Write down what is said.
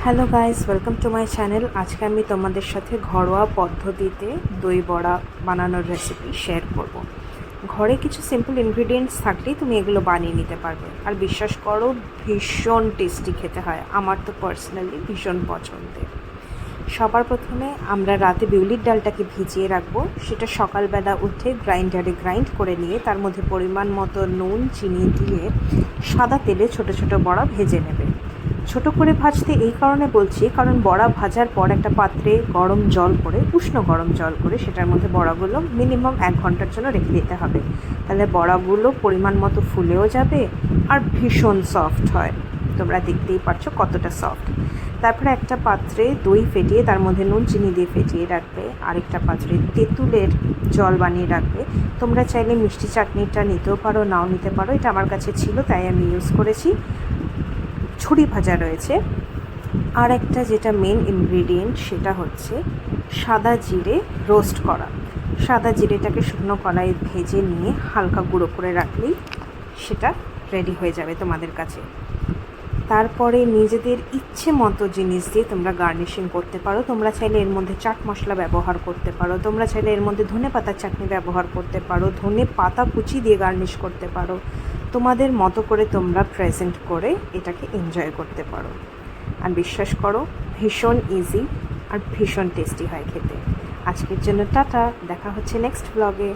Hello guys, welcome to my channel. আজকে আমি তোমাদের সাথে ঘরোয়া পদ্ধতিতে দই বড়া বানানোর রেসিপি শেয়ার করব। ঘরে কিছু সিম্পল ইনগ্রিডিয়েন্টস থাকলেই তুমি এগুলো বানিয়ে নিতে পারবে, আর বিশ্বাস করো ভীষণ টেস্টি খেতে হয়। আমার তো পার্সোনালি ভীষণ পছন্দের। সবার প্রথমে আমরা রাতে বিউলির ডালটাকে ভিজিয়ে রাখবো। সেটা সকালবেলা উঠে গ্রাইন্ডারে গ্রাইন্ড করে নিয়ে তার মধ্যে পরিমাণ মতো নুন চিনি দিয়ে সাদা তেলে ছোট ছোট বড়া ভেজে নেবে। ছোট করে ভাজতে এই কারণে বলছি, কারণ বড়া ভাজার পর একটা পাত্রে গরম জল করে, উষ্ণ গরম জল করে সেটার মধ্যে বড়াগুলো মিনিমাম 1 ঘন্টার জন্য রেখে দিতে হবে। তাহলে বড়াগুলো পরিমাণ মতো ফুলেও যাবে আর ভীষণ সফট হয়। তোমরা দেখতেই পারছো কতটা সফট। তারপরে একটা পাত্রে দই ফেটিয়ে তার মধ্যে নুন চিনি দিয়ে ফেটিয়ে রাখবে। আরেকটা পাত্রে তেঁতুলের জল বানিয়ে রাখবে। তোমরা চাইলে মিষ্টি চাটনিটা নিতেও পারো, নাও নিতে পারো। এটা আমার কাছে ছিল তাই আমি ইউজ করেছি। ছুরি ভাজা রয়েছে। আর একটা যেটা মেন ইনগ্রিডিয়েন্ট সেটা হচ্ছে সাদা জিরে রোস্ট করা। সাদা জিরেটাকে শুকনো কড়াইয়ে ভেজে নিয়ে হালকা গুঁড়ো করে রাখলেই সেটা রেডি হয়ে যাবে তোমাদের কাছে। তারপরে নিজেদের ইচ্ছে মতো জিনিস দিয়ে তোমরা গার্নিশিং করতে পারো। তোমরা চাইলে এর মধ্যে চাট মশলা ব্যবহার করতে পারো, তোমরা চাইলে এর মধ্যে ধনে পাতার চাটনি ব্যবহার করতে পারো, ধনে পাতা কুচি দিয়ে গার্নিশ করতে পারো। তোমাদের মতো করে তোমরা প্রেজেন্ট করে এটাকে এনজয় করতে পারো। আর বিশ্বাস করো ভীষণ ইজি আর ভীষণ টেস্টি হয় খেতে। আজকের জন্য টাটা, দেখা হচ্ছে নেক্সট ব্লগে।